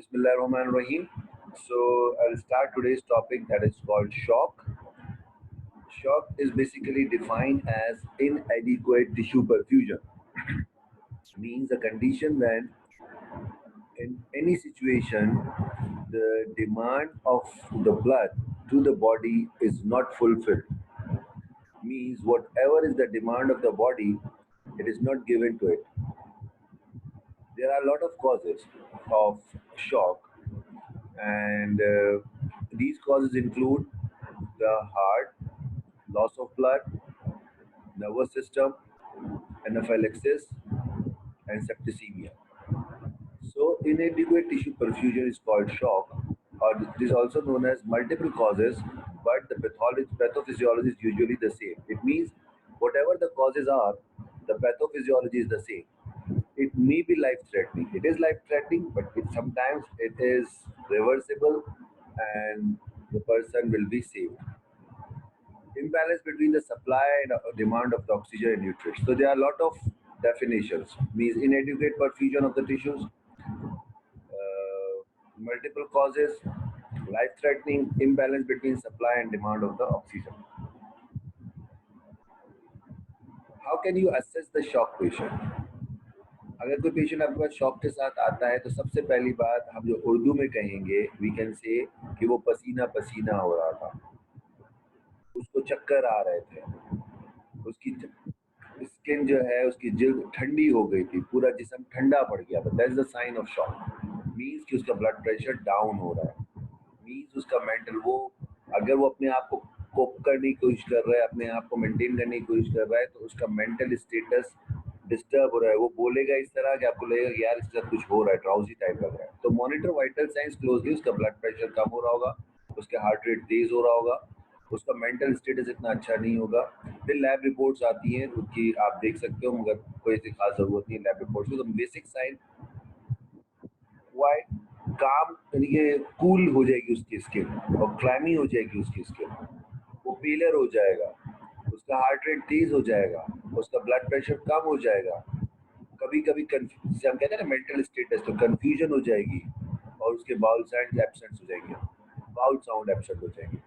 Bismillahirrahmanirrahim. So I'll start today's topic that is called shock. Shock is basically defined as inadequate tissue perfusion. Means a condition when in any situation the demand of the blood to the body is not fulfilled. Means whatever is the demand of the body, it is not given to it. There are a lot of causes of shock, and these causes include the heart, loss of blood, nervous system, anaphylaxis, and septicemia. So, inadequate tissue perfusion is called shock, or it is also known as multiple causes, but the pathophysiology is usually the same. It means whatever the causes are, the pathophysiology is the same. It may be life threatening. It is life threatening, but sometimes it is reversible and the person will be saved. Imbalance between the supply and demand of the oxygen and nutrients. So there are a lot of definitions. Means inadequate perfusion of the tissues, multiple causes, life-threatening imbalance between supply and demand of the oxygen. How can you assess the shock patient? अगर कोई patient आपके पास shock के साथ आता है तो सबसे पहली बात हम जो उर्दू में कहेंगे वी कैन से कि वो पसीना पसीना हो रहा था, उसको चक्कर आ रहे थे, उसकी स्किन जो है उसकी जिल्द ठंडी हो गई थी, पूरा जिस्म ठंडा पड़ गया था, that is the sign of shock. Means कि उसका ब्लड प्रेशर डाउन हो रहा है. मीन्स उसका मेंटल वो अगर वो अपने आप को कोप करने की कोशिश कर रहा है, अपने आप को मेंटेन करने की कोशिश कर रहा है, तो उसका मेंटल स्टेटस डिस्टर्ब हो रहा है. वो बोलेगा इस तरह कि आपको लगेगा कि यार इसके साथ कुछ हो रहा है, ड्राउजी टाइप लग रहा है. तो मॉनिटर वाइटल साइंस क्लोजली. उसका ब्लड प्रेशर कम हो रहा होगा, उसके हार्ट रेट तेज हो रहा होगा, उसका मेंटल स्टेटस इतना अच्छा नहीं होगा. फिर लैब रिपोर्ट्स आती हैं उसकी, आप देख सकते हो, मगर कोई ऐसी खास जरूरत नहीं लैब रिपोर्ट्स की. तो बेसिक साइन वाई काम यानी कूल हो जाएगी उसकी स्किन और क्लैमी हो जाएगी उसकी स्किन, वो पीलर हो जाएगा, उसका हार्ट रेट तेज हो जाएगा, उसका ब्लड प्रेशर कम हो जाएगा. कभी कभी जैसे हम कहते हैं ना मेंटल स्टेटस, तो कंफ्यूजन हो जाएगी और उसके बाउल साउंड एब्सेंट हो जाएंगे, बाउल साउंड एब्सेंट हो जाएंगे.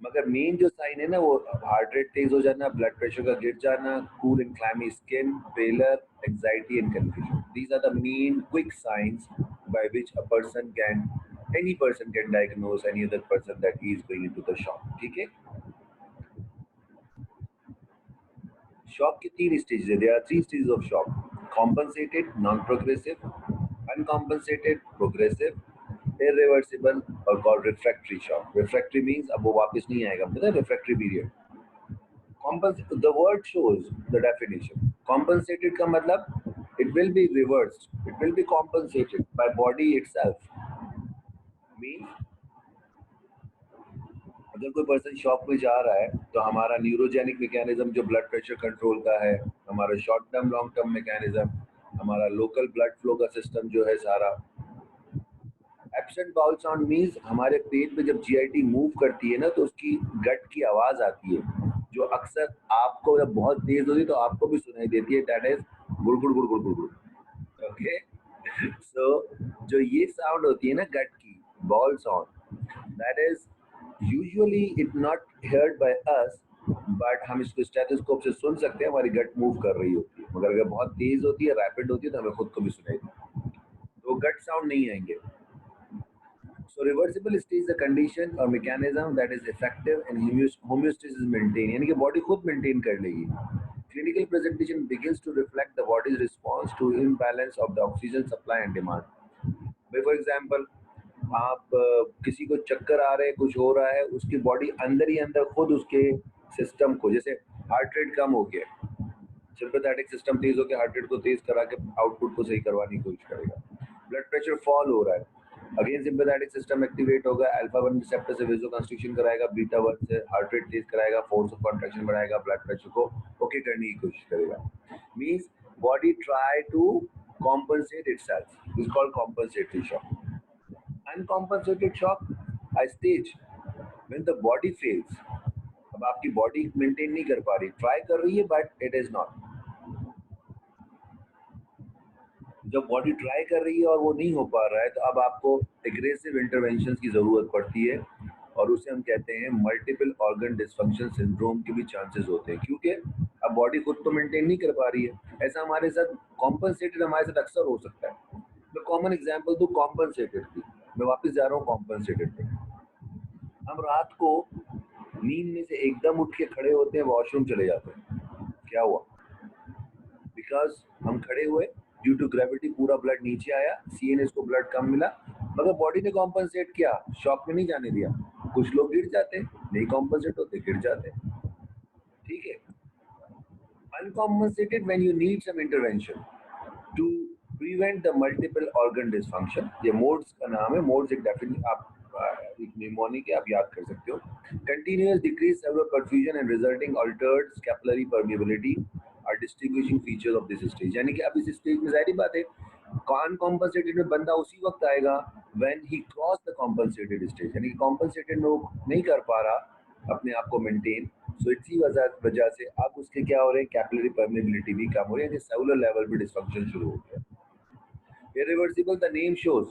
मगर मेन जो साइन है ना वो हार्ट रेट तेज हो जाना, ब्लड प्रेशर का गिर जाना, cool and clammy skin, pallor, anxiety and confusion. These are the main quick signs by which any person can diagnose any other person that he is going into the shock. ठीक है. Shock की तीन stages है. There are three stages of shock: compensated, non progressive, uncompensated, progressive, irreversible और called refractory shock. Refractory means अब वो वापस नहीं आएगा, मतलब refractory period. The word shows the definition. Compensated का मतलब it will be reversed, it will be compensated by body itself. Means अगर कोई पर्सन शॉक में जा रहा है तो हमारा न्यूरोजेनिक मैकेनिज्म जो ब्लड प्रेशर कंट्रोल का है, हमारा short term long term mechanism, हमारा लोकल ब्लड फ्लो का सिस्टम जो है सारा. एब्सेंट बाउल साउंड मीन्स हमारे पेट में जब जीआईटी मूव करती है ना तो उसकी गट की आवाज आती है, जो अक्सर आपको जब बहुत तेज होती है तो आपको भी सुनाई देती है. दैट इज गुड़ गुड़ गुड़ गुड़ गुड़ गुड़. ओके. सो जो ये साउंड होती है ना गट की bowel sound, that is usually it not heard by us, but हम इसको स्टेथोस्कोप से सुन सकते हैं. हमारी गट मूव कर रही होती है, मगर अगर बहुत तेज होती है, रैपिड होती है, तो हमें खुद को भी सुनाई देती है. तो गट साउंड नहीं आएंगे. So reversible state is a condition or mechanism that is effective and homeostasis is maintained. यानी कि बॉडी खुद मेंटेन कर लेगी. Clinical presentation begins to reflect the body's response to imbalance of the oxygen supply and demand. For example, आप किसी को चक्कर आ रहे हैं, कुछ हो रहा है, उसकी बॉडी अंदर ही अंदर खुद उसके सिस्टम को, जैसे हार्ट रेट कम हो गया, सिंपैथेटिक सिस्टम तेज होकर हार्ट रेट को तेज करा के आउटपुट को सही करवाने की कोशिश करेगा. ब्लड प्रेशर फॉल हो रहा है, अगेन सिंपैथेटिक सिस्टम एक्टिवेट होगा, अल्फा 1 रिसेप्टर से वेसोकंस्ट्रिक्शन कराएगा, बीटा 1 से हार्ट रेट तेज कराएगा, फोर्स ऑफ कॉन्ट्रैक्शन बढ़ाएगा, ब्लड प्रेशर को ओके करने की कोशिश करेगा. Means body try to compensate itself. This is called compensatory shock. Uncompensated shock, a stage when the body fails. अब आपकी बॉडी मेंटेन नहीं कर पा रही, ट्राई कर रही है बट इट इज नॉट. जब बॉडी ट्राई कर रही है और वो नहीं हो पा रहा है तो अब आपको एग्रेसिव इंटरवेंशन की ज़रूरत पड़ती है और उसे हम कहते हैं मल्टीपल ऑर्गन डिसफंक्शन सिंड्रोम के भी चांसेस होते हैं, क्योंकि अब बॉडी खुद तो मेंटेन नहीं कर पा रही है। ऐसा हमारे साथ कॉम्पनसेटेड हमारे साथ अक्सर हो सकता है। मैं कॉमन एग्जांपल दूं कॉम्पनसेटेड की, मैं वापस जा रहा हूँ कॉम्पनसेटेड पे। हम रात को नींद में से एकदम उठ के खड़े होते हैं, वॉशरूम चले जाते हैं, क्या हुआ? बिकॉज हम खड़े हुए, ड्यू टू ग्रेविटी पूरा ब्लड नीचे आया, सीएनएस को ब्लड कम मिला, मगर बॉडी ने कॉम्पनसेट किया, शॉक में नहीं जाने दिया। कुछ लोग गिर जाते हैं, नहीं कॉम्पनसेट होते, गिर जाते हैं, ठीक है। Uncompensated when you need some intervention to prevent the multiple organ dysfunction, ये मोड्स का नाम है। मोड्स एक डेफिनेट आप एक निमोनिक है, आप याद कर सकते हो। Continuous decrease cellular perfusion and resulting altered capillary permeability are distinguishing features of this stage. यानी कि अब इस स्टेज में जाहिर बात है अनकॉम्पनसेटेड में बंदा उसी वक्त आएगा when he cross the compensated stage, यानी कि कॉम्पनसेटेड में वो नहीं कर पा रहा अपने आप को मेंटेन। सो इसी वजह से अब उसके क्या हो रहे हैं, कैपिलरी परमेबिलिटी भी कम हो रही है, सेलुलर लेवल पे डिस्फंक्शन शुरू हो गया। Irreversible the name shows,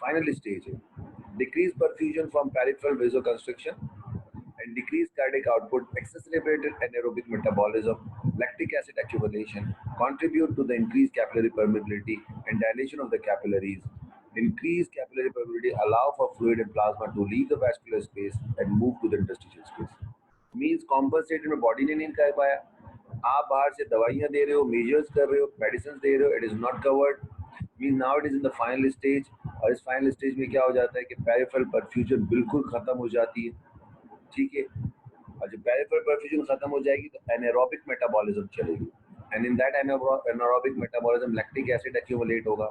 final stage है। Decrease perfusion from peripheral vasoconstriction and decreased cardiac output, exacerbated anaerobic metabolism, lactic acid accumulation, contribute to the increased capillary permeability and dilation of the capillaries. Increased capillary permeability allow for fluid and plasma to leave the vascular space and move to the interstitial space. Means compensated में body ने नहीं कर पाया, आप बाहर से दवाइयाँ दे रहे हो, मेजर्स कर रहे हो, मेडिसिन दे रहे हो, it is not covered. Mean now it is in the final stage, और इस फाइनल स्टेज में क्या हो जाता है कि पेरिफेरल परफ्यूजन बिल्कुल खत्म हो जाती है, ठीक है। और जब पेरिफेरल परफ्यूजन खत्म हो जाएगी तो एनारोबिक मेटाबॉलिज्म चलेगी, and in that anaerobic metabolism lactic acid accumulate होगा।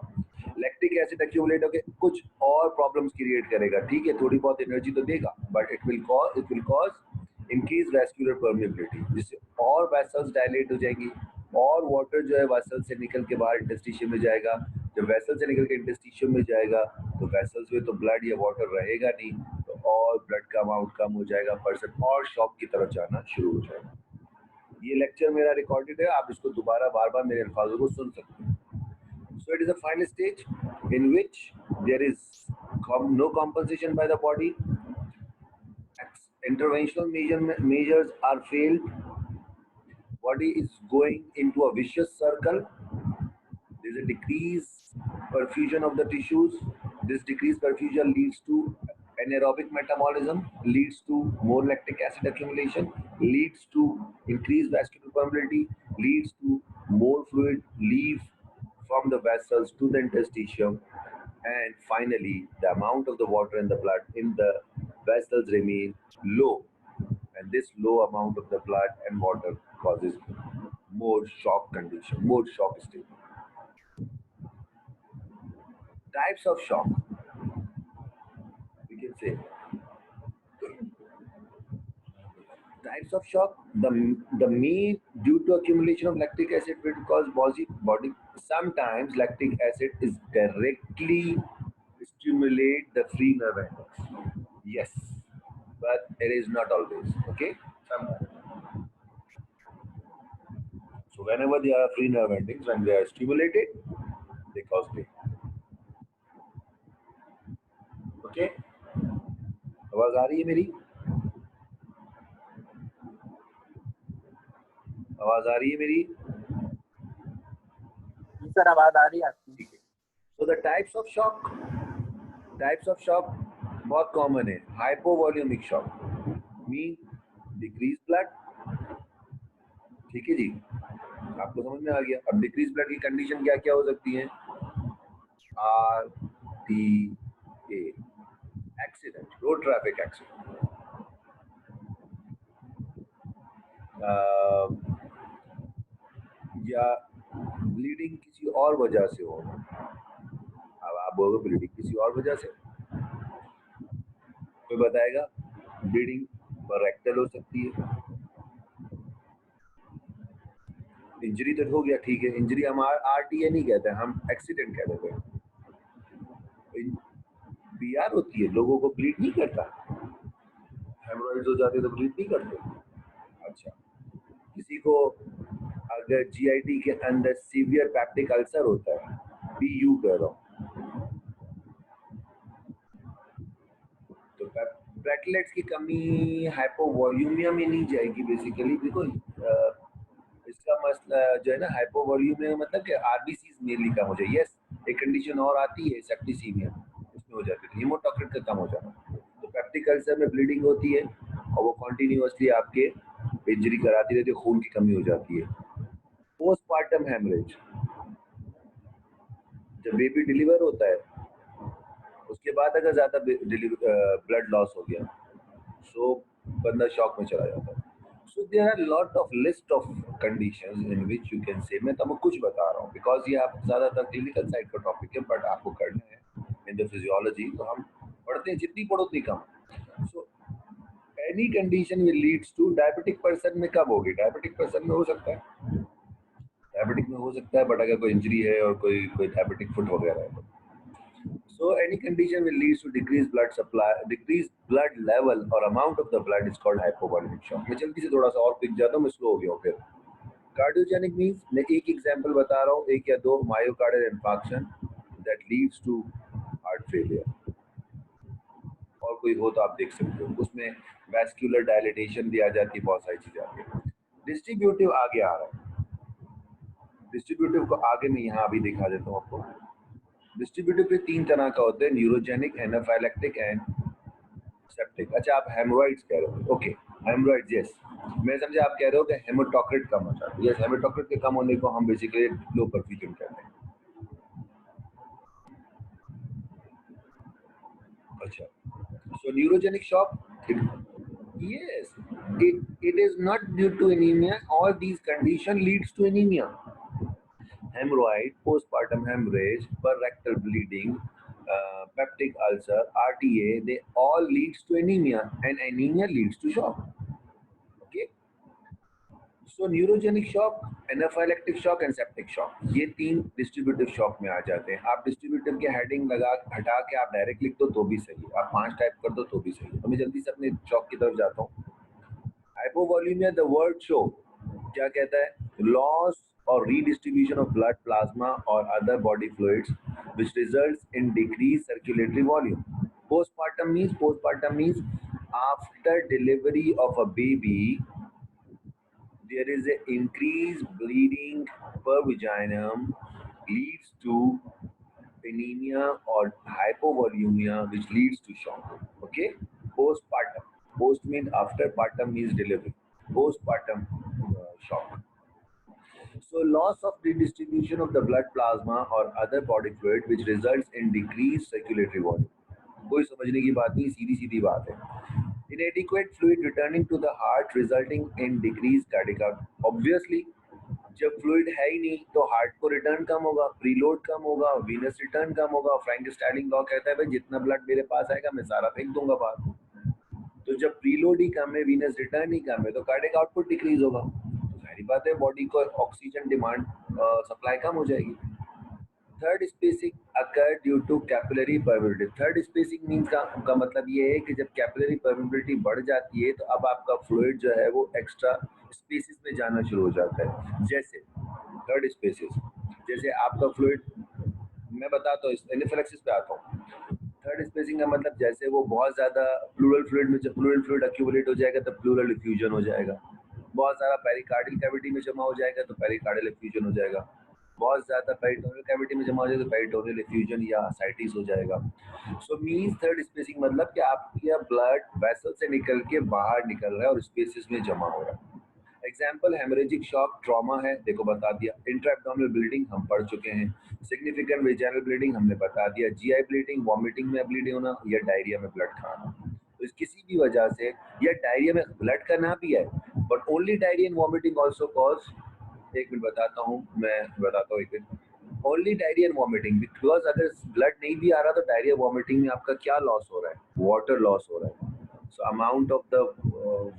लैक्टिक एसिड एक्यूमुलेट होकर कुछ और प्रॉब्लम्स क्रिएट करेगा, ठीक है, थोड़ी बहुत एनर्जी तो देगा, but it will cause increase vascular permeability, जिससे और वेसल्स डायलेट हो जाएंगी, और वाटर जो है वेसल से निकल के बाहर इंटरस्टिशियम में जाएगा। जब वेसल से निकल के इंटरस्टिशियम में जाएगा तो वेसल्स में तो ब्लड या वाटर रहेगा नहीं, तो और ब्लड का अमाउंट कम हो जाएगा, पर्सन और शॉक की तरफ जाना शुरू हो जाएगा। ये लेक्चर मेरा रिकॉर्डेड है, आप इसको दोबारा बार बार मेरे अल्फाजों को सुन सकते हैं। So it is a final stage in which there is no compensation by the body, interventional measures are failed, body is going into a vicious circle. There is a decreased perfusion of the tissues. This decreased perfusion leads to anaerobic metabolism, leads to more lactic acid accumulation, leads to increased vascular permeability, leads to more fluid leave from the vessels to the interstitium, and finally the amount of the water in the blood in the vessels remain low, and this low amount of the blood and water causes more shock condition, more shock state. Types of shock, we can say. Types of shock, the main due to accumulation of lactic acid will cause body. Sometimes lactic acid is directly stimulate the free nerve endings. Yes, but it is not always. Okay, sometimes. So whenever there are free nerve endings, when they are stimulated, they cause pain. Okay, आवाज आ रही है मेरी? आवाज आ रही है मेरी? Sir आवाज आ रही है आपकी? ठीक है। So the types of shock बहुत कॉमन है। Hypovolaemic shock mean decrease blood, ठीक है जी, आपको समझ में आ गया। अब डिक्रीज ब्लड की कंडीशन क्या क्या हो सकती है? RTA, accident, road traffic accident, या ब्लीडिंग किसी और वजह से हो। अब आप बोलोगे ब्लीडिंग किसी और वजह से, कोई बताएगा? ब्लीडिंग रेक्टल हो सकती है, इंजरी तो हो गया, ठीक है, इंजरी हम RTA नहीं कहते, हम एक्सीडेंट कह देते हैं। PR होती है, लोगों को ब्लीड नहीं करता, हेमोरॉइड्स हो जाते तो ब्लीड नहीं करते। अच्छा, किसी को अगर GIT के अंदर सीवियर पैप्टिक अल्सर होता है, PU कह रहा हूँ, तो प्लेटलेट्स की कमी हाइपोवॉल्यूमिया में नहीं जाएगी बेसिकली, बिकॉज इसका मसला जो है ना, हाइपोवॉल्यूमिया मतलब कि आरबीसीज मेनली कम हो जाए। यस, एक कंडीशन और आती है सेप्टिसीमिया, इसमें हो जाती है हीमोटॉक्सिक का कम हो जाना। तो पेप्टिक अल्सर में ब्लीडिंग होती है और वो कॉन्टिन्यूसली आपके इंजरी कराती रहती है, खून की कमी हो जाती है। पोस्टमार्टम हेमरेज, जब बेबी डिलीवर होता है उसके बाद अगर ज्यादा ब्लड लॉस हो गया, सो बंदा शॉक में चला जाता है। So there are lot of list of conditions in which you can say, मैं तो कुछ बता रहा हूँ बिकॉज ये आप ज्यादातर क्लिनिकल साइड का टॉपिक है, बट आपको करना है इन द फिजियोलॉजी, तो हम पढ़ते हैं जितनी पढ़ो उतनी कम। So any condition will leads to diabetic person में कब होगी? डायबिटिक पर्सन में हो सकता है, डायबिटिक में हो सकता है, बट अगर कोई इंजरी है और कोई डायबिटिक फुट वगैरह है तो। So any condition will lead to decreased blood supply, decreased blood level or amount of the blood is called hypovolemic shock. मैं जल्दी से थोड़ा सा और पिक जाता हूँ, मैं स्लो हो गया हूँ फिर। कार्डियोजेनिक मीन्स, मैं एक एग्जांपल बता रहा हूँ, एक या दो, myocardial infarction that leads to heart failure, और कोई हो तो आप देख सकते हो, उसमें वैस्कुलर डायलिटेशन भी आ जाती है, बहुत सारी चीजें आती है। डिस्ट्रीब्यूटिव आगे आ रहा है, डिस्ट्रीब्यूटिव को आगे मैं यहाँ अभी दिखा देता हूँ आपको। डिस्ट्रीब्यूटिव पे तीन तरह का होता है, न्यूरोजेनिक, एनाफाइलेक्टिक एंड सेप्टिक। अच्छा, आप हेमोरॉइड्स कह रहे हो, ओके, हेमोरॉइड्स, यस, मैं समझा आप कह रहे हो कि हेमोटोक्रिट कम होता है। यस, हेमोटोक्रिट के कम होने को हम बेसिकली लो परफ्यूजन कहते हैं। अच्छा, so neurogenic shock, yes, it is not due to anemia. All these condition leads to anemia. Hemorrhoid, postpartum hemorrhage, rectal bleeding, peptic ulcer, RTA, they all leads to anemia, and anemia leads to shock. Okay. So neurogenic shock, anaphylactic shock and septic shock, ये तीन distributive shock में आ जाते हैं। आप distributive के heading लगा हटा के आप डायरेक्ट लिख दो तो भी सही है, आप 5 टाइप कर दो तो भी सही है। तो मैं जल्दी से अपने शॉक की तरफ जाता हूँ। हाइपोवॉल्यूमिया, द वर्ड शो क्या कहता है? Loss or redistribution of blood plasma or other body fluids which results in decreased circulatory volume. Postpartum means after delivery of a baby there is an increased bleeding per vaginum, leads to anemia or hypovolemia, which leads to shock. Okay, postpartum, post means after, partum means delivery, postpartum shock. So loss of redistribution of the blood plasma or other body fluid which results in decreased circulatory volume. कोई समझने की बात नहीं, सीधी सीधी बात है। Inadequate fluid returning to the heart resulting in decreased cardiac output. Obviously, जब fluid है ही नहीं तो हार्ट को रिटर्न कम होगा, प्रीलोड कम होगा, वीनस रिटर्न कम होगा। फ्रैंक स्टाइलिंग लॉ कहता है भाई जितना ब्लड मेरे पास आएगा मैं सारा फेंक दूंगा बाहर। तो जब प्रीलोड ही कम है, वीनस रिटर्न ही कम है, तो कार्डियक आउटपुट डिक्रीज होगा। सारी बात है, बॉडी को ऑक्सीजन डिमांड सप्लाई कम हो जाएगी। Third spacing occur due to capillary permeability. Third spacing mean का मतलब ये है कि जब कैपिलरी परमेबिलिटी बढ़ जाती है तो अब आपका फ्लूइड जो है वो एक्स्ट्रा स्पेसिस में जाना शुरू हो जाता है। जैसे थर्ड स्पेसिस, जैसे आपका फ्लूइड, मैं बताता हूँ, एनाफिलैक्सिस पे आता हूँ। थर्ड स्पेसिंग का मतलब जैसे वो बहुत ज्यादा प्लूरल फ्लूइड में, जब प्लूरल फ्लूइड एक्यूमुलेट हो जाएगा तो प्लूरल इफ्यूजन हो जाएगा। बहुत सारा पेरिकार्डियल कैविटी में जमा हो जाएगा तो पेरिकार्डियल इफ्यूजन हो जाएगा। बहुत ज्यादा पेरिटोनियल कैविटी में जमा हो जाएगा तो पेरिटोनियल इफ्यूजन या साइटिस हो जाएगा। सो मींस थर्ड स्पेसिंग मतलब कि आपका ब्लड वेसल से निकल के बाहर निकल रहा है और स्पेसिस में जमा हो रहा है। एग्जाम्पल हेमरेजिक शॉक, ट्रॉमा है, देखो बता दिया। इंट्रा एब्डोमिनल ब्लीडिंग हम पढ़ चुके हैं। सिग्निफिकेंट वेजाइनल ब्लीडिंग हमने बता दिया। जीआई ब्लीडिंग, वॉमिटिंग में ब्लीडिंग होना या डायरिया में ब्लड खाना। तो किसी भी वजह से, या डायरिया में ब्लड का ना भी है, but only diarrhoea and vomiting also cause, एक मिनट बताता हूँ, मैं बताता हूँ एक minute. Only diarrhoea and vomiting, because अगर ब्लड नहीं भी आ रहा तो डायरिया वॉमिटिंग में आपका क्या लॉस हो रहा है? वाटर लॉस हो रहा है। So amount of the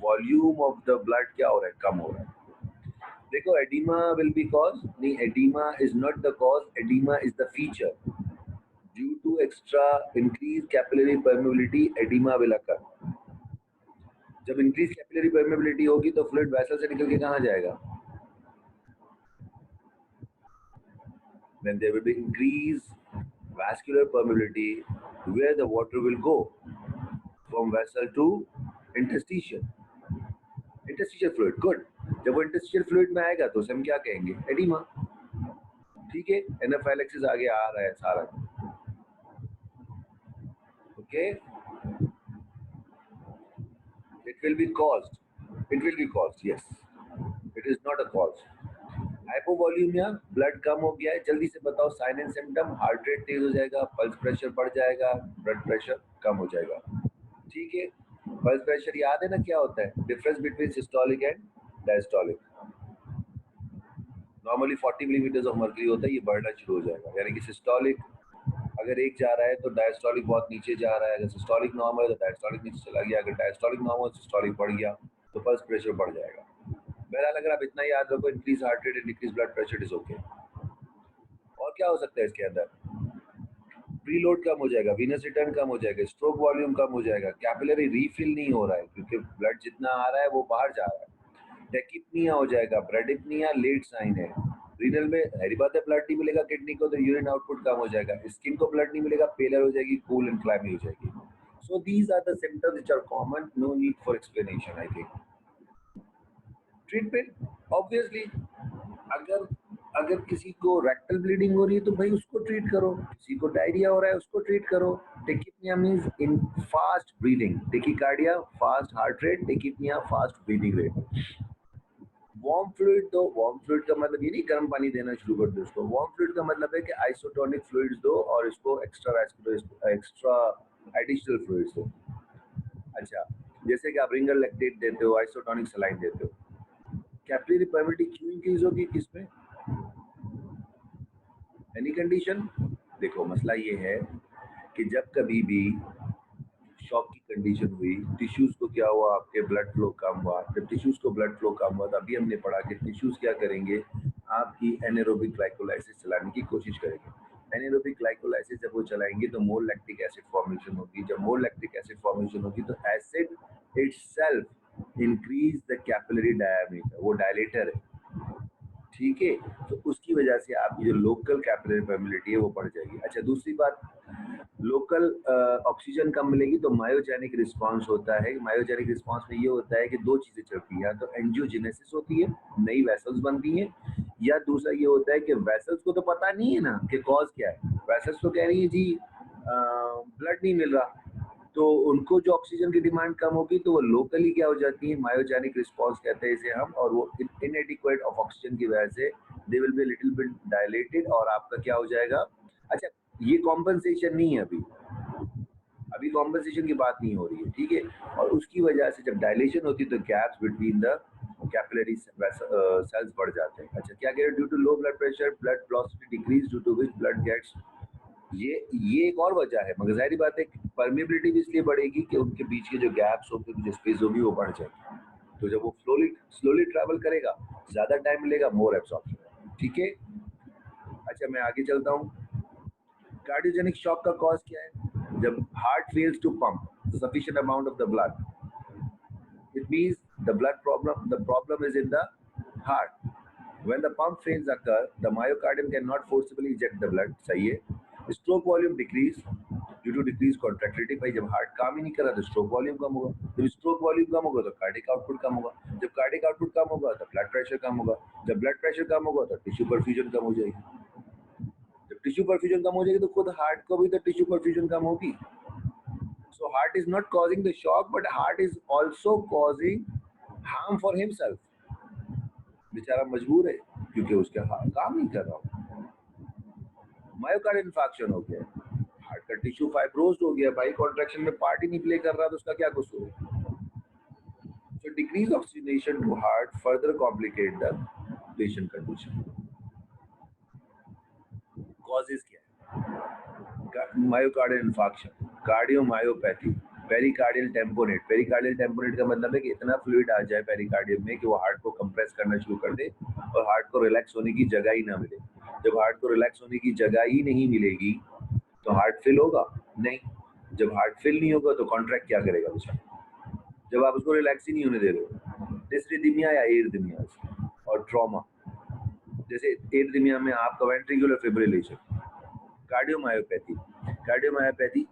volume of the blood क्या हो रहा है? कम हो रहा है। देखो, एडिमा विल बी कॉज, नहीं, oedema is not the cause, oedema is the feature. Due to extra increase capillary permeability oedema will occur. जब इंक्रीज कैपिलरी परमेबिलिटी होगी तो फ्लूइड वेसल से निकल के कहाँ जाएगा? when there will be increased vascular permeability where the water will go from vessel to interstitial fluid. Good. जब वो interstitial fluid में आएगा तो उसे हम क्या कहेंगे? एडिमा. ठीक है, एनाफाइलेक्सिस आगे आ रहा है सारा. Okay, it will be caused. Yes, it is not a cause. Hypovolaemia, blood कम हो गया है, जल्दी से बताओ sign and symptom. Heart rate तेज हो जाएगा, पल्स प्रेशर बढ़ जाएगा, ब्लड प्रेशर कम हो जाएगा. ठीक है, पल्स प्रेशर याद है ना क्या होता है? Difference between systolic and diastolic. Normally 40 millimetre of mercury होता है, ये बढ़ना शुरू हो जाएगा. यानी कि सिस्टोलिक अगर एक जा रहा है तो डायस्टोलिक बहुत नीचे जा रहा है. अगर सिस्टोलिक नॉर्मल है तो डायस्टोलिक नीचे चला गया. अगर डायस्टोलिक नॉर्मल सिस्टोलिक बढ़ गया तो पल्स प्रेशर बढ़ जाएगा. बहरहाल अगर आप इतना याद रखो, increase heart rate and decrease blood pressure is okay. और क्या हो सकता है इसके अंदर? प्रीलोड कम हो जाएगा, वीनस रिटर्न कम हो जाएगा, स्ट्रोक वॉल्यूम कम हो जाएगा, कैपिलरी रीफिल नहीं हो रहा है क्योंकि ब्लड जितना आ रहा है वो बाहर जा रहा है. टेकिपनिया हो जाएगा, ब्रेडिपनिया लेट साइन है. रीनल में हरी बात है, ब्लड नहीं मिलेगा किडनी को तो यूरिन आउटपुट कम हो जाएगा. स्किन को ब्लड नहीं मिलेगा, पेलर हो जाएगी, कूल एंड क्लैमी हो जाएगी. So these are the symptoms which are common. No need for explanation. I think treatment obviously अगर किसी को रेक्टल ब्लीडिंग हो रही है तो भाई उसको ट्रीट करो. किसी को डायरिया हो रहा है उसको ट्रीट करो. Tachypnoea means in fast breathing, tachycardia fast heart rate, tachypnoea fast breathing rate. Warm fluid दो. वार्म फ्लूइड का मतलब ये नहीं गर्म पानी देना शुरू कर दो उसको. वार्म फ्लूइड का मतलब है कि आइसोटोनिक फ्लूइड्स दो और इसको एक्स्ट्रा एडिशनल फ्लूइड्स दो. अच्छा, जैसे कि आप रिंगर लैक्टेट देते हो, आइसोटोनिक सलाइन देते हो. कैपिलरी परमिटिविटी क्यों इंक्रीज होगी किसमें? Any condition. देखो मसला ये है कि जब कभी भी शॉक की कंडीशन हुई, टिश्यूज को क्या हुआ? आपके ब्लड फ्लो कम हुआ. जब टिश्यूज को ब्लड फ्लो कम हुआ तो अभी हमने पढ़ा कि टिश्यूज क्या करेंगे? आपकी एनारोबिक ग्लाइकोलाइसिस चलाने की कोशिश करेंगे. एनारोबिक ग्लाइकोलाइसिस जब वो चलाएंगे तो मोर लैक्टिक एसिड फॉर्मेशन होगी. जब मोर लैक्टिक एसिड फॉर्मेशन होगी तो acid itself increase the capillary diameter. वो डायलेटर है. ठीक है, तो उसकी वजह से आपकी जो लोकल कैपिलरी परमिलिटी है वो बढ़ जाएगी. अच्छा, दूसरी बात, लोकल ऑक्सीजन कम मिलेगी तो मायोजेनिक रिस्पांस होता है. मायोजेनिक रिस्पांस में ये होता है कि दो चीजें चलती हैं. तो एंजियोजेनेसिस होती है, नई वेसल्स बनती हैं, या दूसरा ये होता है कि वेसल्स को तो पता नहीं है ना कि कॉज क्या है. वेसल्स तो कह रही है जी ब्लड नहीं मिल रहा, तो उनको जो ऑक्सीजन की डिमांड कम होगी तो वो लोकली क्या हो जाती है? मायोजेनिक रिस्पांस कहते हैं इसे हम. और वो इनएडिक्वेट ऑफ ऑक्सीजन की वजह से they will be little bit dilated और आपका क्या हो जाएगा? अच्छा, ये कॉम्पनसेशन नहीं है, अभी कॉम्पनसेशन की बात नहीं हो रही है. ठीक है, और उसकी वजह से जब डायलेशन होती है तो gaps between the capillary cells बढ़ जाते हैं. अच्छा, क्या कह रहे हैं? Due to low blood pressure blood velocity decrease due to which blood gets. ये एक और वजह है, मगर जाहिर बात है परमिबिलिटी भी इसलिए बढ़ेगी कि उनके बीच के जो गैप्स होंगे, जो स्पेस होगी वो बढ़ जाएगी. तो जब वो स्लोली ट्रैवल करेगा, ज्यादा टाइम मिलेगा, मोर एब्सॉर्प्शन. ठीक है. अच्छा, मैं आगे चलता हूँ. कार्डियोजेनिक शॉक का कॉज क्या है? जब heart fails to pump sufficient amount of the blood, it means the problem is in the heart. When the pump fails occur, the myocardium cannot forcibly eject the blood. सही है. Stroke volume decrease due to decreased contractility. भाई जब heart काम ही नहीं कर रहा तो stroke volume कम होगा. जब स्ट्रोक वॉल्यूम कम होगा तो कार्डिक आउटपुट कम होगा. जब कार्डिक आउटपुट कम होगा तो ब्लड प्रेशर कम होगा. जब ब्लड प्रेशर कम होगा तो टिश्यू परफ्यूजन कम हो जाएगी. जब टिश्यू परफ्यूजन कम हो जाएगी तो खुद हार्ट को भी तो टिश्यू परफ्यूजन कम होगी. So heart is not causing the shock, but heart is also causing harm for himself. बेचारा मजबूर है क्योंकि उसका हार्ट काम नहीं कर रहा. मायोकार्डियल इन्फार्क्शन हो गया, हार्ट का टिश्यू फाइब्रोज्ड हो गया. भाई कॉन्ट्रैक्शन में पार्ट ही नहीं प्ले कर रहा तो उसका क्या कसूर है? So decreased oxygenation to heart further complicate the patient condition. Causes क्या है? Myocardial infarction, cardiomyopathy, pericardial tamponade. Pericardial tamponade का मतलब है कि इतना फ्लूइड आ जाए पेरिकार्डियम में कि वो हार्ट को कंप्रेस करना शुरू कर दे और हार्ट को रिलैक्स होने की जगह ही ना मिले. जब हार्ट को रिलैक्स होने की जगह ही नहीं मिलेगी तो हार्ट फिल होगा नहीं. जब हार्ट फिल नहीं होगा तो कॉन्ट्रैक्ट क्या करेगा बेचारा? जब आप उसको रिलैक्स ही नहीं होने दे रहे हो. डिसरिथमिया या एरिथमिया और ट्रॉमा. जैसे एरिथमिया में आपका वेंट्रिकुलर फिब्रिलेशन, कार्डियोमायोपैथी। कार्डियोमायोपैथी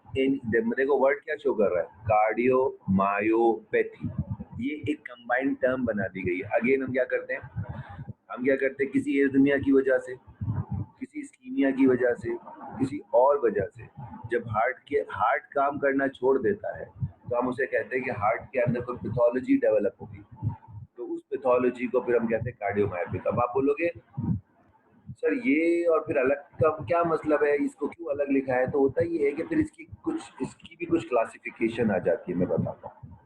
देखो वर्ड क्या शो कर रहा है, कार्डियोमायोपैथी। ये एक कंबाइंड टर्म बना दी गई है। अगेन हम क्या करते हैं, किसी एरिथमिया की वजह से, किसी इस्कीमिया की वजह से, किसी और वजह से जब हार्ट काम करना छोड़ देता है तो हम उसे कहते हैं कि हार्ट के अंदर कोई पैथोलॉजी डेवलप होगी, तो उस पैथोलॉजी को फिर हम कहते हैं कार्डियोमायोपैथी। अब आप बोलोगे सर ये और फिर अलग का क्या मतलब है, इसको क्यों अलग लिखा है? तो होता ये है कि फिर इसकी भी कुछ क्लासिफिकेशन आ जाती है। मैं बताता हूँ,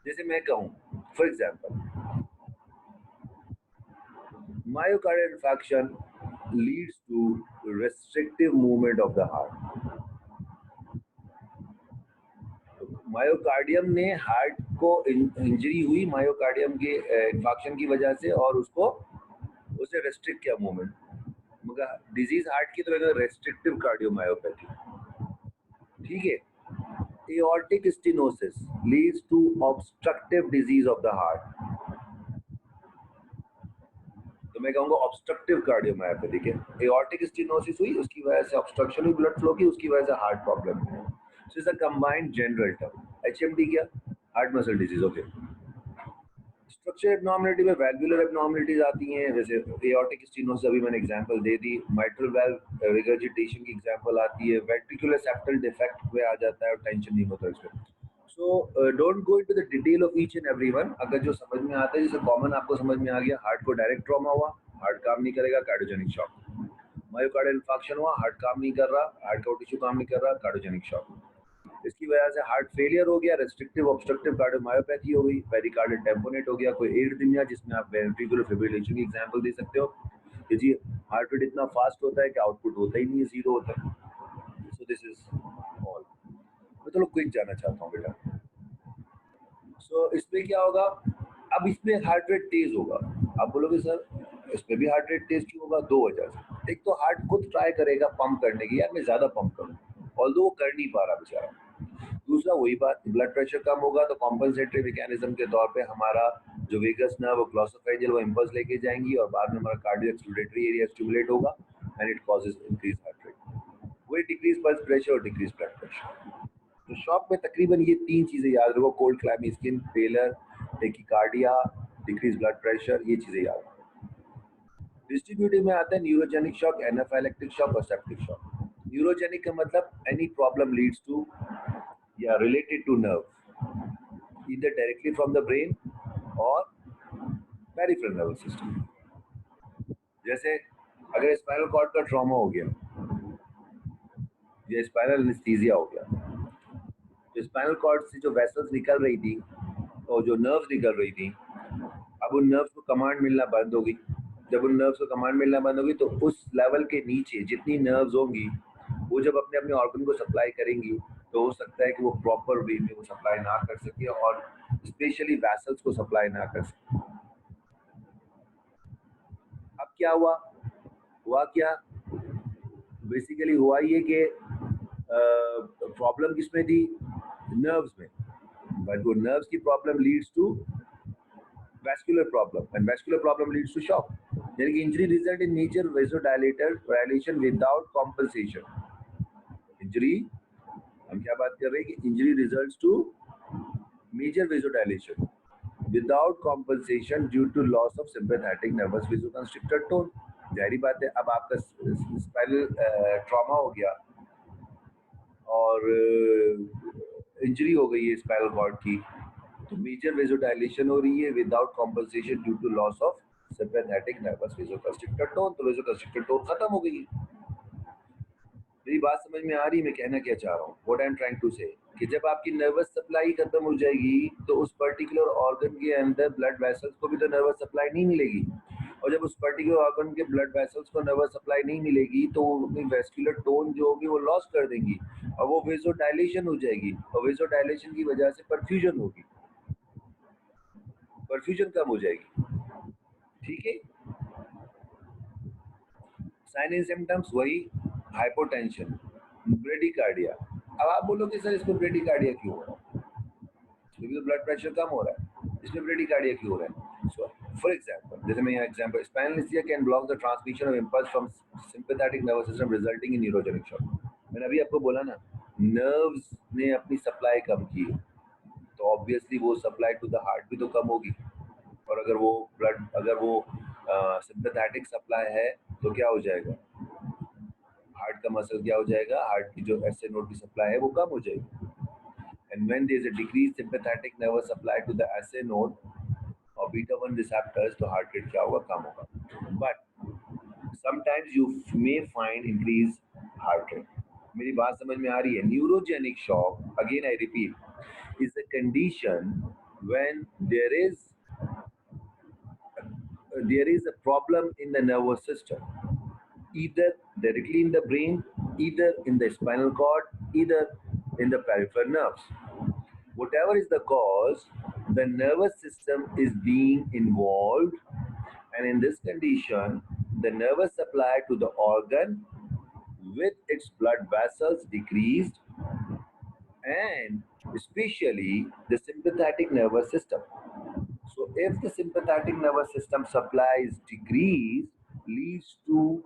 जैसे मैं कहूँ for example, myocardial infarction leads to restrictive movement of the heart। Myocardium ने हार्ट को इंजरी हुई मायोकार्डियम के इंफेक्शन की वजह से और उसे रेस्ट्रिक्ट किया मूवमेंट, मगर डिजीज हार्ट की तो रेस्ट्रिक्टिव कार्डियोमायोपैथी। ठीक है, aortic stenosis leads to obstructive disease of the heart, तो मैं कहूंगा ऑब्स्ट्रक्टिव कार्डियोमायोपैथी के। एओर्टिक स्टेनोसिस हुई, उसकी वजह से ऑब्स्ट्रक्शन हुई ब्लड फ्लो की, उसकी वजह से हार्ट प्रॉब्लम है। So it's a combined general term. HMD क्या, heart muscle disease. Okay, structure abnormality में वैल्वुलर एब्नॉर्मलिटीज आती हैं, जैसे एओर्टिक स्टेनोसिस अभी मैंने एग्जांपल दे दी, माइट्रल वाल्व रिगर्जिटेशन की एग्जांपल आती है, वेंट्रिकुलर सेप्टल डिफेक्ट में आ जाता है और टेंशन न्यूमोथोरेक्स में। So don't go into the detail of each and everyone. अगर जो समझ में आता है, जैसे कॉमन आपको समझ में आ गया, हार्ट को डायरेक्ट ट्रॉमा हुआ, हार्ट काम नहीं करेगा, कार्डियोजेनिक शॉक। मायोकार्डियल इंफार्क्शन हुआ, हार्ट काम नहीं कर रहा, हार्ट का टिश्यू काम नहीं कर रहा, कार्डियोजेनिक शॉक। इसकी वजह से हार्ट फेलियर हो गया, रेस्ट्रिक्टिव ऑब्स्ट्रक्टिव कार्डियोमायोपैथी हो गई, पेरिकार्डियल टेम्पोनेट हो गया, कोई एरिथमिया जिसमें आप वेंट्रिकुलर फिब्रिलेशन की एग्जांपल दे सकते हो कि जी हार्ट रेट इतना फास्ट होता है कि आउटपुट होता ही नहीं है, जीरो होता है। So this is all. मैं थोड़ा क्विक जाना चाहता हूँ बेटा। सो इसमें क्या होगा, अब इसमें हार्ट रेट तेज होगा। आप बोलोगे सर इसमें भी हार्ट रेट तेज क्यों होगा? दो वजह से। एक तो हार्ट खुद ट्राई करेगा पंप करने की, यार मैं ज्यादा पंप करूँ, ऑल्दो वो कर नहीं पा रहा बेचारा। दूसरा वही बात, ब्लड प्रेशर कम होगा तो कॉम्पनसेटरी मैकेनिज्म के तौर पे हमारा जो वेगस नर्व वो ग्लॉसोफेरिंजियल वो इंपल्स लेके जाएंगी और बाद में हमारा कार्डियो एक्सुलेटरी एरिया स्टिमुलेट होगा and it causes increase heart rate. वही डिक्रीज पल्स प्रेशर और डिक्रीज ब्लड प्रेशर। तो शॉक में तकरीबन ये तीन चीजें याद रखो, cold clammy skin failure, tachycardia, decrease blood pressure, ये चीजें याद रखो। डिस्ट्रीब्यूटिव में आता है न्यूरोजेनिक शॉक, एनाफाइलेक्टिक शॉक और सेप्टिक शॉक। न्यूरोजेनिक का मतलब एनी प्रॉब्लम लीड्स टू या related to nerve, either directly from the brain or peripheral nervous system। जैसे अगर स्पाइनल कॉर्ड का ट्रॉमा हो गया या स्पाइनल एनेस्थीसिया हो गया, तो स्पाइनल कॉर्ड से जो वेसल्स निकल रही थी और जो नर्व्स निकल रही थी, अब उन नर्व्स को कमांड मिलना बंद होगी। जब उन नर्व्स को कमांड मिलना बंद होगी तो उस लेवल के नीचे जितनी नर्व्स होंगी वो जब अपने अपने ऑर्गन को सप्लाई करेंगी तो हो सकता है कि वो प्रॉपर वे में वो सप्लाई ना कर सके और स्पेशली वेसल्स को सप्लाई ना कर सके। अब क्या हुआ, क्या बेसिकली हुआ ये कि प्रॉब्लम किसमें थी, नर्व्स में, बट वो नर्व्स की problem leads to vascular problem and vascular problem leads to shock. यानी कि injury result in major vasodilation without compensation. Injury, हम क्या बात कर रहे हैं कि injury results to major vasodilation without compensation due to loss of sympathetic nervous vasoconstrictor tone. जाहिर बात है, अब आपका स्पाइनल ट्रॉमा हो गया और इंजरी हो गई है स्पाइनल कॉर्ड की, तो मेजर वेसोडायलेशन हो रही है without compensation due to loss of sympathetic nervous vasoconstrictor tone, तो वेसोकंस्ट्रिक्टर टोन खत्म हो गई है। मेरी बात समझ में आ रही है मैं कहना क्या चाह रहा हूँ? What I am trying to say कि जब आपकी नर्वस सप्लाई खत्म हो जाएगी तो उस पर्टिकुलर ऑर्गन के अंदर ब्लड वेसल्स को भी तो नर्वस सप्लाई नहीं मिलेगी, और जब उस पर्टिकुलर ऑर्गन के ब्लड वेसल्स को नर्वस सप्लाई नहीं मिलेगी तो अपनी वेस्कुलर टोन जो होगी वो लॉस कर देंगी और वो वेसोडायलेशन हो जाएगी, और वेसोडायलेशन की वजह से परफ्यूजन होगी, परफ्यूजन कम हो जाएगी। ठीक है, साइन एंड सिम्टम्स वही, हाइपोटेंशन, ब्रेडिकार्डिया। अब आप बोलोगे सर इसको ब्रेडिकार्डिया क्यों हो रहा है, क्योंकि तो ब्लड प्रेशर कम हो रहा है, इसमें ब्रेडिकार्डिया क्यों हो रहा है? सो For example, जैसे मैं यहाँ example, spinal anesthesia can block the transmission of impulse from sympathetic nervous system resulting in neurogenic shock. मैंने अभी आपको बोला ना, nerves ने अपनी supply कम की, तो obviously वो supply to the heart भी तो कम होगी, और अगर वो blood, अगर वो sympathetic supply है, तो क्या हो जाएगा? हार्ट का मसल क्या हो जाएगा? हार्ट की जो SA नोड की सप्लाई है वो कम हो जाएगी. And when there is a decreased sympathetic nervous supply to the SA node or beta 1 receptors, तो heart rate क्या होगा? कम होगा. But sometimes you may find increased heart rate. मेरी बात समझ में आ रही है? Neurogenic shock, again I repeat, is a condition when there is a problem in the nervous system, either directly in the brain, either in the spinal cord, either in the peripheral nerves. Whatever is the cause, the nervous system is being involved, and in this condition, the nervous supply to the organ with its blood vessels decreased, and especially the sympathetic nervous system. So if the sympathetic nervous system supply is decreased, leads to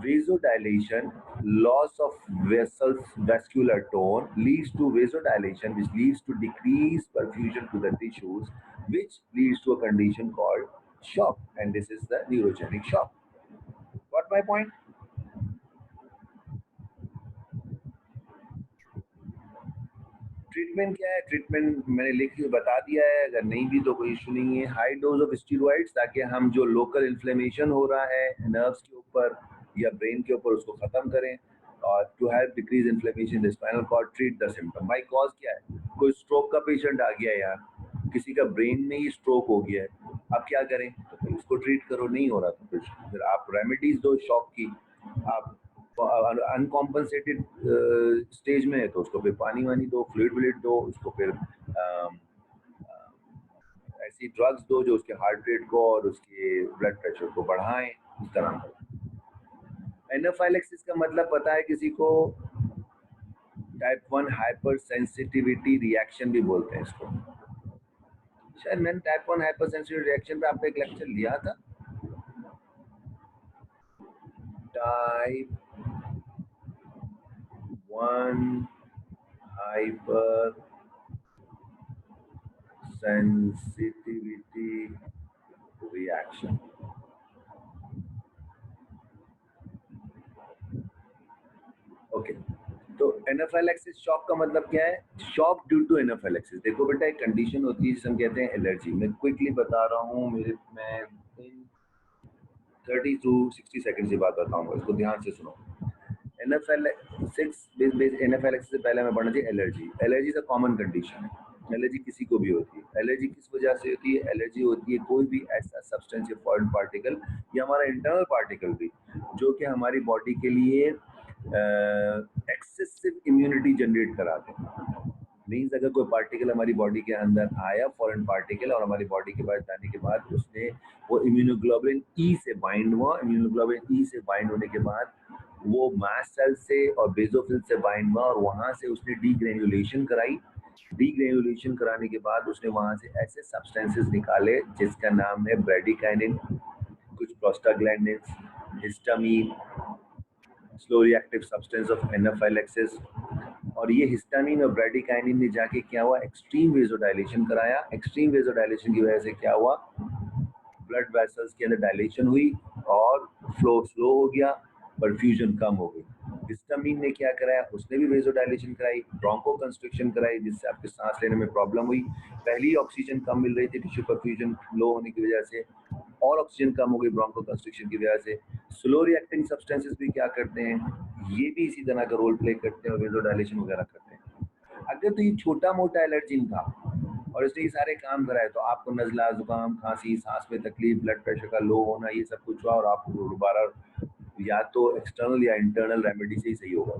vasodilation, loss of vessels, vascular tone, leads to vasodilation, which leads to decreased perfusion to the tissues, which leads to a condition called shock, and this is the neurogenic shock. Got my point? Treatment क्या है? Treatment मैंने लिख के बता दिया है, अगर नहीं भी तो कोई इशू नहीं है. हाई डोज ऑफ स्टीरॉइड्स, ताकि हम जो लोकल इन्फ्लेमेशन हो रहा है नर्व्स के ऊपर या ब्रेन के ऊपर उसको खत्म करें, और to help decrease inflammation in the spinal cord, treat the symptom. भाई कॉज क्या है? कोई स्ट्रोक का पेशेंट आ गया यार, किसी का ब्रेन में ही स्ट्रोक हो गया है, अब क्या करें? तो फिर उसको ट्रीट करो. नहीं हो रहा तो फिर आप रेमेडीज दो शॉक की. आप अनकॉम्पनसेटेड स्टेज में है तो उसको फिर पानी वानी दो, फ्लूइड दो, उसको फिर ऐसी ड्रग्स दो जो उसके हार्ट रेट को और उसके ब्लड प्रेशर को बढ़ाएं. इस तरह का. एनाफाइलेक्सिस का मतलब पता है किसी को? टाइप 1 हाइपर सेंसिटिविटी रिएक्शन भी बोलते हैं इसको. शायद मैंने टाइप 1 हाइपर सेंसिटिविटी रिएक्शन पे आपको एक लेक्चर लिया था. Type 1 hyper sensitivity reaction. Okay, तो एनाफाइलेक्सिस शॉक का मतलब क्या है? Shock due to anaphylaxis. देखो बेटा, एक कंडीशन होती है जिसे हम कहते हैं एलर्जी. मैं क्विकली बता रहा हूँ, मैं 30 to 60 सेकंड की बात बताऊंगा, इसको ध्यान से सुनो. एनाफाइलेक्सिस से पहले मैं पढ़ना चाहिए allergy. Allergy is a common condition है. एलर्जी किसी को भी होती है. एलर्जी किस वजह से होती है? एलर्जी होती है कोई भी ऐसा सब्सटेंस या फॉरेन पार्टिकल या हमारा इंटरनल पार्टिकल भी जो कि हमारी बॉडी के लिए एक्सेसिव इम्यूनिटी जनरेट कराते हैं. मीन्स अगर कोई पार्टिकल हमारी बॉडी के अंदर आया, फॉरेन पार्टिकल, और हमारी बॉडी के पास जाने के बाद उसने वो इम्यूनोग्लोबुलिन ई से बाइंड हुआ. इम्यूनोग्लोबुलिन ई से बाइंड होने के बाद वो मास्ट सेल से और बेसोफिल से बाइंड हुआ, और वहां से उसने डीग्रेन्युलेशन कराई. डीग्रेन्युलेशन कराने के बाद उसने वहां से ऐसे सब्सटेंसेस निकाले जिसका नाम है ब्रेडिकाइनिन, कुछ prostaglandins, histamine, slow reactive substance of anaphylaxis. और ये हिस्टामीन और ब्रेडिकाइनिन ने जाके क्या हुआ? एक्सट्रीम वेसोडाइलेशन कराया. एक्सट्रीम वेसोडाइलेशन की वजह से क्या हुआ? ब्लड वेसल्स के अंदर डायलेशन हुई और फ्लो स्लो हो गया, परफ्यूजन कम हो गई. हिस्टामीन ने क्या कराया? उसने भी वेसोडाइलेशन कराई, ब्रोंको कंस्ट्रिक्शन कराई, जिससे आपके सांस लेने में प्रॉब्लम हुई. पहली ऑक्सीजन कम मिल रही थी टिश्यू परफ्यूजन लो होने की वजह से, और ऑक्सीजन कम हो गई ब्रोंको कंस्ट्रिक्शन की वजह से. स्लो रिएक्टिंग सब्सटेंसेस भी क्या करते हैं? ये भी इसी तरह का रोल प्ले करते हैं और वेसोडाइलेशन वगैरह करते हैं. अगर तो ये छोटा मोटा एलर्जिन था और इसने ये सारे काम कराए, तो आपको नज़ला, जुकाम, खांसी, सांस में तकलीफ, ब्लड प्रेशर का लो होना, ये सब कुछ हुआ, और आपको दोबारा या तो एक्सटर्नल या इंटरनल रेमेडी से ही सही होगा.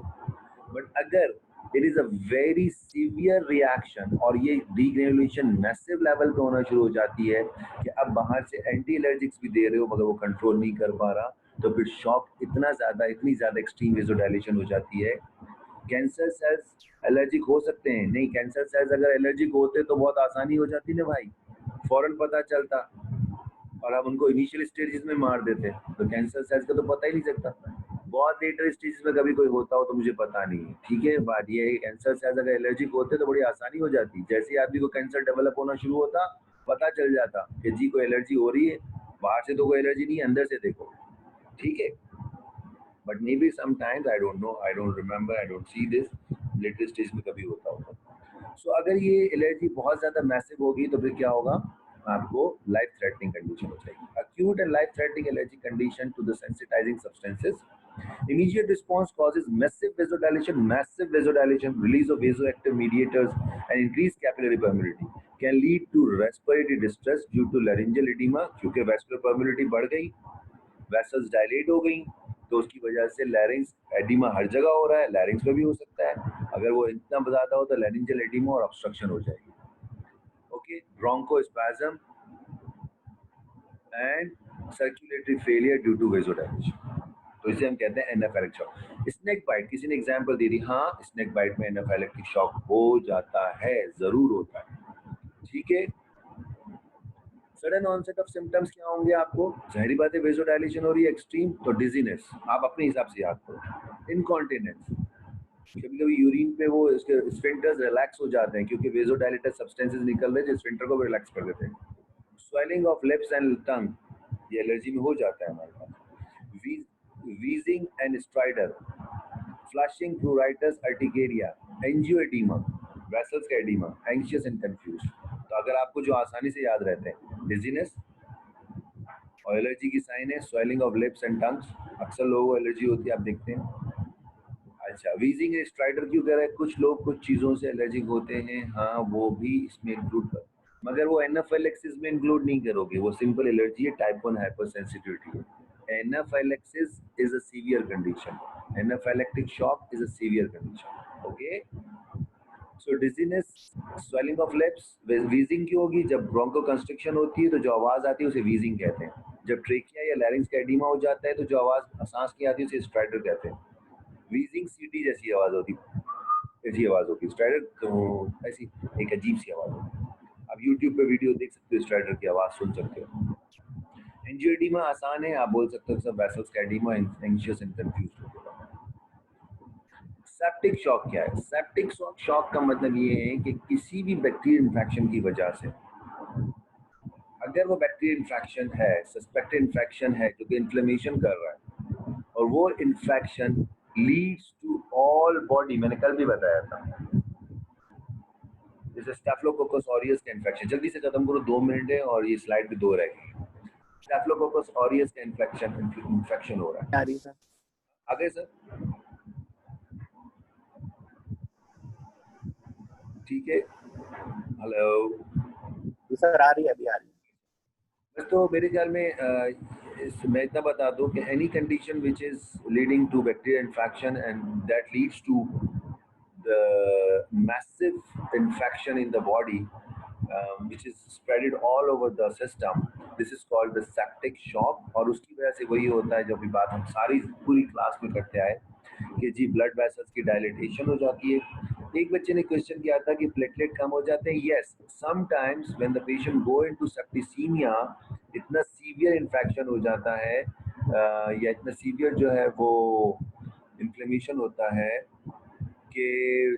बट अगर it is a very severe reaction और ये डीग्रेनुलेशन मैसिव लेवल पे होना शुरू हो जाती है कि अब बाहर से एंटी एलर्जिक्स भी दे रहे हो मगर वो कंट्रोल नहीं कर पा रहा, तो फिर शॉक इतनी ज़्यादा एक्सट्रीम वेसोडाइलेशन हो जाती है. कैंसर सेल्स एलर्जिक हो सकते हैं? नहीं, कैंसर सेल्स अगर एलर्जिक होते तो बहुत आसानी हो जाती ना भाई, फौरन पता चलता. और हम उनको इनिशियल स्टेजेस में मार देते हैं, तो कैंसर सेल्स का तो पता ही नहीं चलता। बहुत लेटर स्टेजेस में कभी कोई होता हो तो मुझे पता नहीं है, ठीक है। बात ये है कैंसर सेल्स अगर एलर्जिक होते तो बड़ी आसानी हो जाती, जैसे ही आदमी को कैंसर डेवलप होना शुरू होता पता चल जाता कि जी को एलर्जी हो रही है, बाहर से तो कोई एलर्जी नहीं है, अंदर से देखो, ठीक है। But may be sometimes I don't know, I don't remember, I don't see this latest stage में कभी होता होगा। सो अगर ये एलर्जी बहुत ज़्यादा मैसिव होगी तो फिर क्या होगा, आपको लाइफ थ्रेटनिंग कंडीशन हो जाएगी। Acute and life threatening allergy condition to the sensitizing substances, immediate response causes massive vasodilation, release of vasoactive mediators and increased capillary permeability, can lead to respiratory distress due to laryngeal edema, क्योंकि vascular permeability बढ़ गई, vessels dilate हो गई, तो उसकी वजह से लैरिंग्स oedema हर जगह हो रहा है, लैरिंग्स में भी हो सकता है। अगर वो इतना ज़्यादा हो तो लैरिंजियल एडिमा और ऑब्स्ट्रक्शन हो जाएगी। Okay, bronchospasm and circulatory failure due to vasodilation, तो इसे हम कहते हैं एनाफिलेक्टिक शॉक। स्नेक बाइट, किसी ने एग्जांपल दे दी, हाँ स्नेक बाइट में एनाफिलेक्टिक शॉक हो जाता है, जरूर होता है, ठीक है। सडन ऑनसेट ऑफ सिम्टम्स क्या होंगे आपको, जाहिर बात है वेसोडाइलेशन हो रही है एक्सट्रीम, तो डिजीनेस आप अपने हिसाब से याद करो। इनकॉन्टिनेंस, कभी कभी यूरिन पे वो इसके स्फिंक्टर्स रिलैक्स हो जाते हैं क्योंकि वेसोडाइलेटेड सब्सटेंसेस निकल रहे हैं जो स्फिंक्टर को भी रिलैक्स कर देते हैं। Swelling of lips and tongue, ये एलर्जी में हो जाता है हमारे पास। Wheezing and stridor, flushing pruritus urticaria, angioedema, vessels का एडिमा, एंग्शियस एंड कंफ्यूज। तो अगर आपको जो आसानी से याद रहते हैं, डिजीनेस और एलर्जी की साइन है swelling of lips and tongues, अक्सर लोगों को एलर्जी होती है, आप देखते हैं। अच्छा, वीजिंग एंड स्ट्राइडर क्यों कह रहे हैं, कुछ लोग कुछ चीज़ों से एलर्जिक होते हैं, हाँ वो भी इसमें इंक्लूड कर, मगर वो एनाफिलेक्सिस में इंक्लूड नहीं करोगे, वो सिंपल एलर्जी है, टाइप 1 हाइपर सेंसिटिविटी है। Anaphylaxis is a severe condition. Anaphylactic shock is a severe condition. Okay. So dizziness, swelling of lips, wheezing क्यों होगी, जब ब्रोंको कंस्ट्रिक्शन होती है तो जो आवाज आती है उसे wheezing कहते हैं। जब ट्रेकिया या लैरिंक्स का एडिमा हो जाता है तो जो आवाज सांस की आती है उसे स्ट्राइडर कहते हैं। wheezing सीटी जैसी आवाज होती है, ऐसी आवाज होती है। स्ट्राइडर तो ऐसी एक अजीब सी आवाज होती है। आप यूट्यूब पे वीडियो देख सकते हो, स्ट्राइडर की आवाज सुन सकते हो। एंजियोएडिमा आसान है, आप बोल सकते हो सब वेसल्स का एडिमा, एंग्शियस एंड कंफ्यूज्ड हो गया। सेप्टिक शॉक क्या है, सेप्टिक शॉक का मतलब ये है कि किसी भी बैक्टीरियल इन्फेक्शन की वजह से, अगर वो बैक्टीरियल इन्फेक्शन है, सस्पेक्टेड इन्फेक्शन है जो कि इन्फ्लेमेशन कर रहा है, और वो infection leads to all body, मैंने कल भी बताया था, जैसे स्टेफिलोकोकस ऑरियस का इन्फेक्शन, जल्दी से खत्म करो, 2 मिनट है और ये स्लाइड भी 2 रह गई। स्टेफिलोकोकस ऑरियस का इन्फेक्शन हो रहा है। आ रही सर, आगे सर, ठीक है, हेलो सर आ रही है, अभी आ रही है। बस, तो मेरे ख्याल में मैं इतना बता दूं कि any condition which is leading to bacterial infection and that leads to the massive infection in the body which is spreaded all over the system, this is called the septic shock। और उसकी वजह से वही होता है जो अभी बात हम सारी पूरी क्लास में करते आए कि जी ब्लड वेसल्स की डायलेटेशन हो जाती है। एक बच्चे ने क्वेश्चन किया था कि प्लेटलेट कम हो जाते हैं, yes sometimes when the patient go into septicaemia, इतना सीवियर इन्फेक्शन हो जाता है या इतना सीवियर जो है वो इन्फ्लेमेशन होता है कि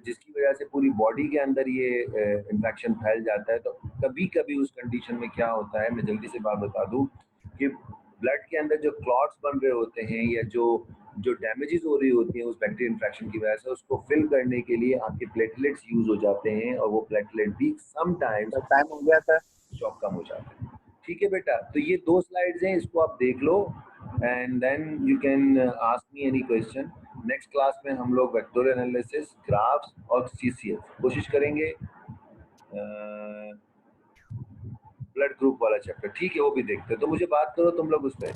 जिसकी वजह से पूरी बॉडी के अंदर ये इन्फेक्शन फैल जाता है। तो कभी कभी उस कंडीशन में क्या होता है, मैं जल्दी से बात बता दूं कि ब्लड के अंदर जो क्लॉट्स बन रहे होते हैं या जो जो डैमेजेस हो रही होती हैं उस बैक्टीरियल इन्फेक्शन की वजह से, उसको फिल करने के लिए आपके प्लेटलेट्स यूज हो जाते हैं, और वो प्लेटलेट भी समटाइम्स सर टाइम हो गया सर। शॉक कम हो जाते हैं। ठीक है बेटा, तो ये 2 स्लाइड्स हैं, इसको आप देख लो and then you can ask me any question. Next class में हम लोग वेक्टोरियल एनालिसिस, ग्राफ्स और सीसीएफ कोशिश करेंगे, ब्लड ग्रुप वाला चैप्टर, ठीक है, वो भी देखते हैं। तो मुझे बात करो तुम लोग उस पर।